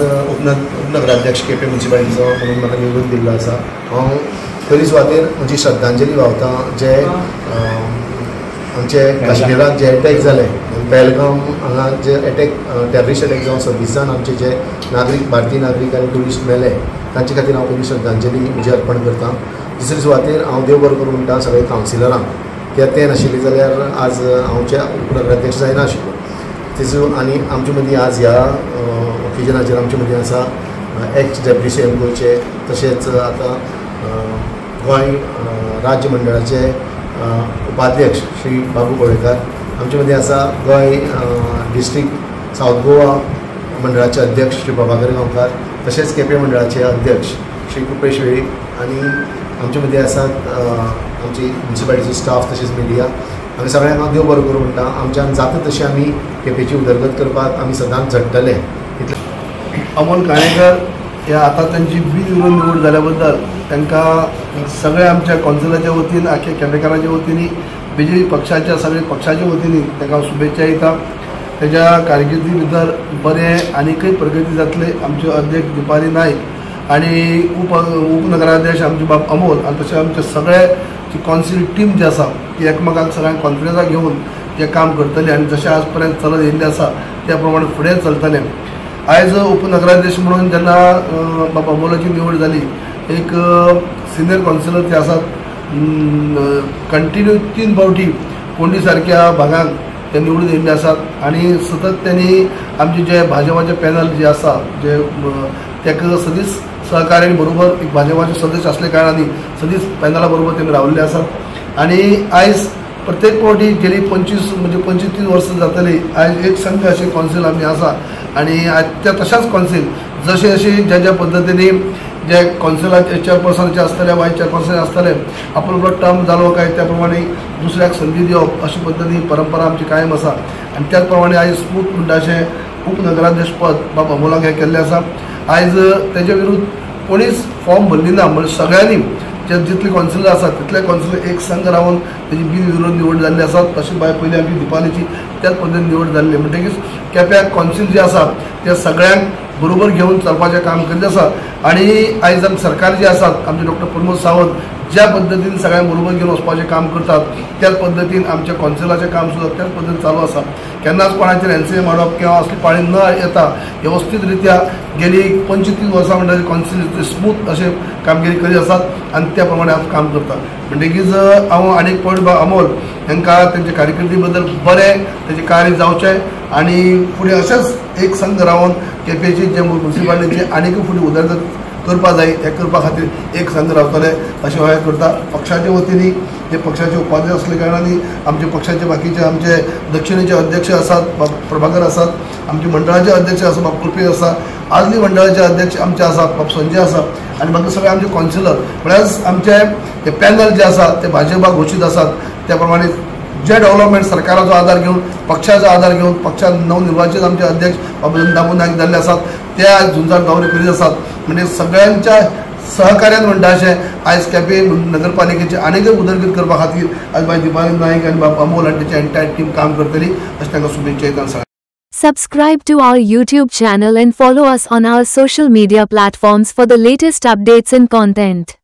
उपनगराध्यक्ष केपें म्युनिसिपालिटीचो म्हणून म्हाका निवडून दिल्लो आसा। हांव पयली सुवातेर म्हजी श्रद्धांजली व्हांवता जे आमचे काश्मीरात जे अटॅक जाले पहलगाम हांगा जे टेररिस्ट अटॅक जावन 26 जाण आमचे जे नागरीक भारतीय नागरीक आनी ट्युरिस्ट मेले तांचे खातीर हांव पयली श्रद्धांजली म्हजी अर्पण करता। दुसरे सुवातेर हांव देव बरो करूं म्हणटा सगळे कावन्सिलरांक कित्याक ते नाशिल्ले जाल्यार आज हांवचे उपनगराध्यक्ष जायना आशिल्लो। तेजो आनी आमचे मदीं आज ह्या ओकेजनाचेर आमचे मदीं आसा एक्स डेप्युटी सीएम गोंयचे, तशेंच आतां गोंय राज्य मंडळाचे उपाध्यक्ष श्री बाबू कोळेकर, आमचे मदीं आसा गोंय डिस्ट्रिक्ट साऊथ गोवा मंडळाचे अध्यक्ष श्री प्रभाकर गांवकार, तशेंच केपें मंडळाचे अध्यक्ष श्री कृपेश वेळीक आनी आमचे मदीं आसात आमची म्युनिसिपालिटीचो स्टाफ तशेंच मिडिया। आमी सगळ्यांक हांव देव बरो करूं म्हणटा। आमच्यान जाता तशी आमी केपेंची उदरगत करपाक आमी सदांच झडटले। अमोल काणेकर ह्या आतां तांची बिनविरोध निवड जाल्या बद्दल तांकां सगळ्या आमच्या कौन्सिलाच्या वतीन आख्या केपेंकारांच्या वतीन BJP पक्षाच्या सगळ्या पक्षाच्या वतीन तांकां शुभेच्छा दिता। ताच्या कारकिर्दी भितर बरें आनीकय प्रगती जातले। आमचे अध्यक्ष दिपाली नायक आनी उपनगराध्यक्ष आमचे बाब अमोल आनी तशें आमचे सगळे जी कौन्सिल टीम जी आसा ती एकामेकांक सगळ्यांक कॉन्फिडन्साक घेवन ते काम करतले आनी जशें आज पर्यंत चलत येयल्लें आसा त्या प्रमाणे फुडें चलतलें। आयज उपनगराध्यक्ष म्हणून जेन्ना बाब अमोलाची निवड जाली, एक सिनियर कौन्सिलर ते आसात कंटिन्यू 3 फावटी फोंडी सारक्या भागांक ते निवडून येयल्ले आसात आनी सतत त्यांनी आमचे जे भाजपाचे पॅनल जे आसा जे ताका सदींच सहकार्यां बरोबर एक भाजपाचे सदस्य असल्या कारणांनी सदींच पॅनला बरोबर तेमी राविल्ले आसात आनी आयज प्रत्येक फावटी गेली 25-30 वर्सां जातली आयज एक संघ अशी कौन्सिल आमी आसा आनी आज त्या तशाच कौन्सिल जशे ज्या पद्दतीने जे कौन्सिलाचे चेअरपर्सनाचे आसतले वायस चेअरपर्सन आसतले आपलो टर्म जालो काय त्या प्रमाणे दुसऱ्याक संधी दिवप अशी पद्दती परंपरा आमची कायम आसा आनी त्याच प्रमाणे आयज स्मूथ म्हणटा अशें उपनगराध्यक्ष पद बाब अमोलाक हे केल्लें आसा। आयज तेजे विरुद्ध कोणीच फॉर्म भरली ना, म्हणजे सगळ्यांनी जे जितले कौन्सिलर आसात तितले कौन्सिलर एक संघ रावन तेजी बिनविरोध निवड जाल्ली आसा। तशी भायर पयली आमची दिपालीची त्याच पद्दतीन निवड जाल्ली म्हणटकीच केप्यां कौन्सिल जे आसा ते सगळ्यांक बरोबर घेवन चलपाचें काम करिल्लें आसा आनी आयज आमचे सरकार जे आसात आमचे डॉक्टर प्रमोद सावंत ज्या पद्दतीन सगळ्यांक बरोबर घेवन वचपाचें काम करतात त्याच पद्दतीन आमच्या कौन्सिलाचें काम सुद्दां त्याच पद्दतीन चालू आसा। केन्नाच कोणाचेर एनसीए मारप किंवा असली पाळी न येता व्यवस्थीत रित्या गेली 25-30 वर्सां म्हणटा कौन्सिल स्मूथ अशें कामगिरी करीत आसात आनी त्या प्रमाणे आज काम करतात। म्हणटकीच हांव आनीक पॉयंट अमोल हांकां तेंचे कारकिर्दी बद्दल बरें तेजें कार्य जावचें आनी फुडें अशेंच एक संघ रावन केपेंची जे म्युनिसिपालिटीचे आनीक फुडें उदरगत करपा जाय हे करपा खातीर एक संघ रावतले अशें हांव करता। पक्षाच्या वतीन जे पक्षाचे उपाध्यक्ष असल्या कारणांनी आमचे पक्षाचे बाकीचे आमचे दक्षिणेचे अध्यक्ष आसात प्रभाकर आसात, आमचे मंडळाचे अध्यक्ष आसा बाब कृपेश आसा, आदली मंडळाचे अध्यक्ष आमचे आसात बाब संजय आसा आनी बाकी सगळे आमचे कौन्सिलर म्हळ्यार आमचे ते पॅनल जे आसा ते भाजपा घोशीत आसात। त्या प्रमाणे जे डेव्हलपमेंट सरकाराचो आधार घेवन पक्षाचो आधार घेवन पक्षान नवनिर्वाचित आमचे अध्यक्ष बाबा दामू नायक जाल्ले आसात ते आज झुंजार दौरे करीत आसात। म्हणजे सगळ्यांच्या सहकार्यान म्हणटा अशें आयज केपें नगरपालिकेचे आनीक उदरगत करपा खातीर आज बाय दिपाली नायक आनी बाब अमोल आनी तेची एंटायर टीम काम करतली अशें तांकां शुभेच्छा दिता। Subscribe to our YouTube channel and follow us on our social media platforms for the latest updates and content.